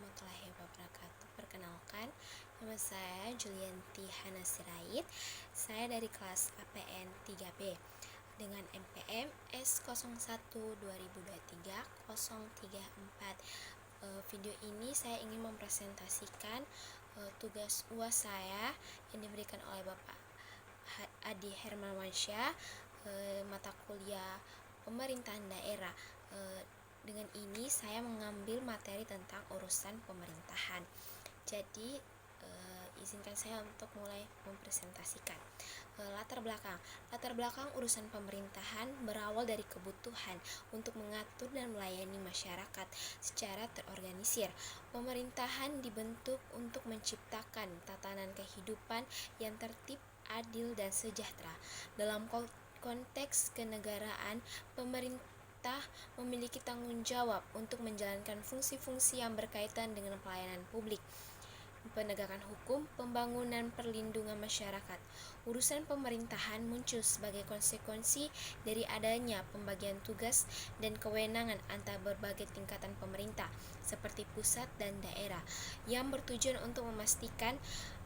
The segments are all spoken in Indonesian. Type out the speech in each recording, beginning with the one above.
warahmatullahi wabarakatuh. Perkenalkan, nama saya Julianti Hana Sirait. Saya dari kelas APN 3B dengan NPM S01 2023 034. Video ini saya ingin mempresentasikan tugas UAS saya yang diberikan oleh Bapak Adi Hermawansyah, mata kuliah pemerintahan daerah. Dengan ini saya mengambil materi tentang urusan pemerintahan. Jadi izinkan saya untuk mulai mempresentasikan. Latar belakang urusan pemerintahan berawal dari kebutuhan untuk mengatur dan melayani masyarakat secara terorganisir. Pemerintahan dibentuk untuk menciptakan tatanan kehidupan yang tertib, adil, dan sejahtera. Dalam konteks kenegaraan, pemerintah memiliki tanggung jawab untuk menjalankan fungsi-fungsi yang berkaitan dengan pelayanan publik, penegakan hukum, pembangunan, perlindungan masyarakat. Urusan pemerintahan muncul sebagai konsekuensi dari adanya pembagian tugas dan kewenangan antara berbagai tingkatan pemerintah, seperti pusat dan daerah, yang bertujuan untuk memastikan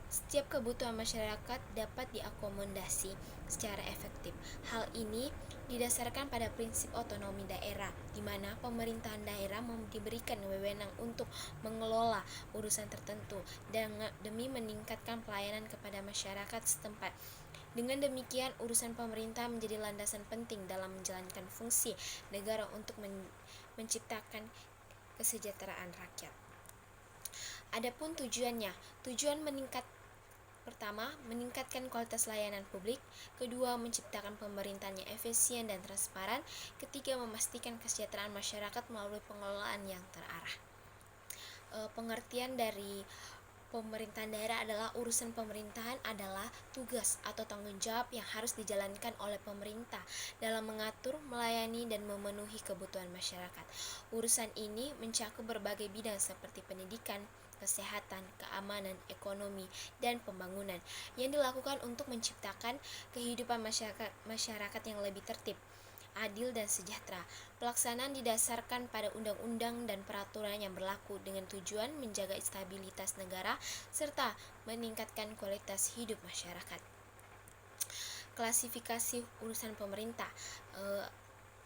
setiap kebutuhan masyarakat dapat diakomodasi secara efektif. Hal ini didasarkan pada prinsip otonomi daerah, di mana pemerintahan daerah diberikan wewenang untuk mengelola urusan tertentu dan demi meningkatkan pelayanan kepada masyarakat setempat. Dengan demikian, urusan pemerintah menjadi landasan penting dalam menjalankan fungsi negara untuk menciptakan kesejahteraan rakyat. Adapun tujuannya, pertama, meningkatkan kualitas layanan publik. Kedua, menciptakan pemerintahan yang efisien dan transparan. Ketiga, memastikan kesejahteraan masyarakat melalui pengelolaan yang terarah. Pengertian dari pemerintahan daerah adalah urusan pemerintahan adalah tugas atau tanggung jawab yang harus dijalankan oleh pemerintah dalam mengatur, melayani, dan memenuhi kebutuhan masyarakat. Urusan ini mencakup berbagai bidang seperti pendidikan, kesehatan, keamanan, ekonomi, dan pembangunan yang dilakukan untuk menciptakan kehidupan masyarakat yang lebih tertib, adil, dan sejahtera. Pelaksanaan didasarkan pada undang-undang dan peraturan yang berlaku dengan tujuan menjaga stabilitas negara serta meningkatkan kualitas hidup masyarakat. Klasifikasi urusan pemerintah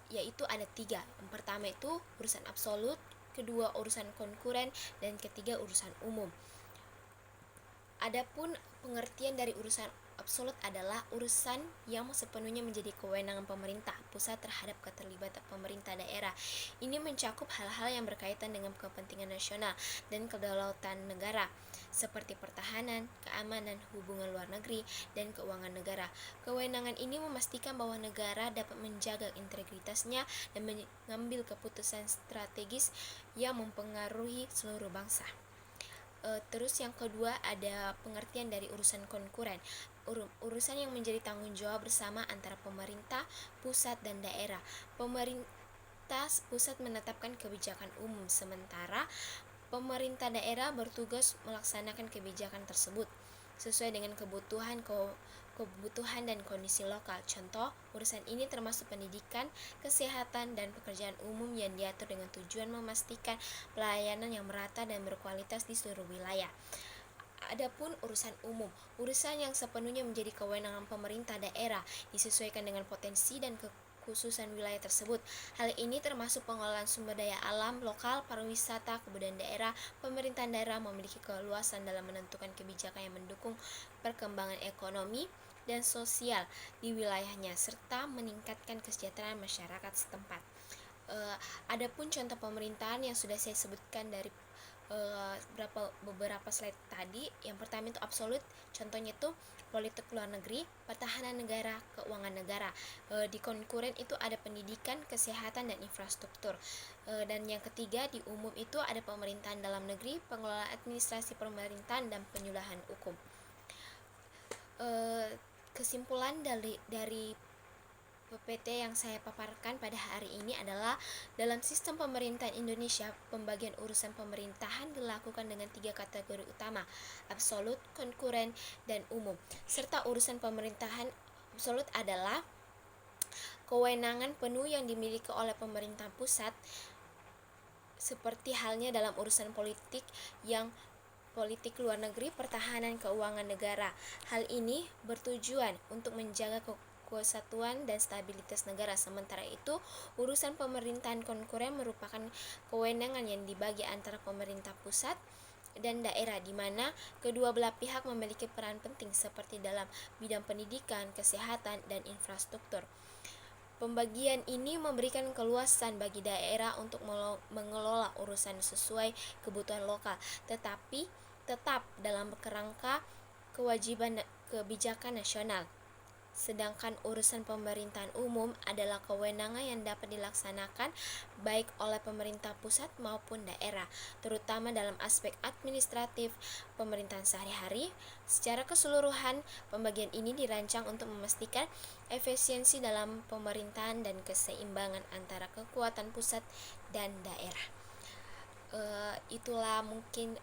yaitu ada 3. Yang pertama itu urusan absolut, kedua urusan konkuren, dan ketiga urusan umum. Adapun pengertian dari urusan absolut adalah urusan yang sepenuhnya menjadi kewenangan pemerintah pusat terhadap keterlibatan pemerintah daerah. Ini mencakup hal-hal yang berkaitan dengan kepentingan nasional dan kedaulatan negara, seperti pertahanan, keamanan, hubungan luar negeri, dan keuangan negara. Kewenangan ini memastikan bahwa negara dapat menjaga integritasnya dan mengambil keputusan strategis yang mempengaruhi seluruh bangsa. Terus yang kedua ada pengertian dari urusan konkuren, urusan yang menjadi tanggung jawab bersama antara pemerintah pusat dan daerah. Pemerintah pusat menetapkan kebijakan umum, sementara pemerintah daerah bertugas melaksanakan kebijakan tersebut sesuai dengan kebutuhan dan kondisi lokal. Contoh, urusan ini termasuk pendidikan, kesehatan, dan pekerjaan umum yang diatur dengan tujuan memastikan pelayanan yang merata dan berkualitas di seluruh wilayah. Adapun urusan umum, urusan yang sepenuhnya menjadi kewenangan pemerintah daerah, disesuaikan dengan potensi dan kekhususan wilayah tersebut. Hal ini termasuk pengelolaan sumber daya alam lokal, pariwisata, kebudayaan daerah. Pemerintahan daerah memiliki keluasan dalam menentukan kebijakan yang mendukung perkembangan ekonomi dan sosial di wilayahnya serta meningkatkan kesejahteraan masyarakat setempat. Adapun contoh pemerintahan yang sudah saya sebutkan dari beberapa slide tadi. Yang pertama itu absolut, contohnya itu politik luar negeri, pertahanan negara, keuangan negara. Di konkuren itu ada pendidikan, kesehatan, dan infrastruktur. Dan yang ketiga di umum itu ada pemerintahan dalam negeri, pengelolaan administrasi pemerintahan, dan penyuluhan hukum. Kesimpulan dari PPT yang saya paparkan pada hari ini adalah dalam sistem pemerintahan Indonesia, pembagian urusan pemerintahan dilakukan dengan 3 kategori utama: absolut, konkuren, dan umum. Serta urusan pemerintahan absolut adalah kewenangan penuh yang dimiliki oleh pemerintah pusat seperti halnya dalam urusan politik yang politik luar negeri, pertahanan, keuangan negara. Hal ini bertujuan untuk menjaga kesatuan dan stabilitas negara. Sementara itu, urusan pemerintahan konkuren merupakan kewenangan yang dibagi antara pemerintah pusat dan daerah, di mana kedua belah pihak memiliki peran penting seperti dalam bidang pendidikan, kesehatan, dan infrastruktur. Pembagian ini memberikan keluasan bagi daerah untuk mengelola urusan sesuai kebutuhan lokal, tetapi tetap dalam kerangka kewajiban kebijakan nasional. Sedangkan urusan pemerintahan umum adalah kewenangan yang dapat dilaksanakan baik oleh pemerintah pusat maupun daerah, terutama dalam aspek administratif pemerintahan sehari-hari. Secara keseluruhan, pembagian ini dirancang untuk memastikan efisiensi dalam pemerintahan dan keseimbangan antara kekuatan pusat dan daerah. Itulah mungkin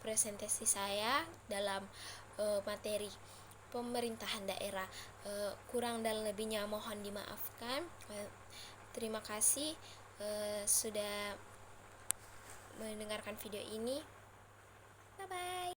presentasi saya dalam materi pemerintahan daerah. Kurang dan lebihnya mohon dimaafkan. Terima kasih sudah mendengarkan video ini. Bye bye.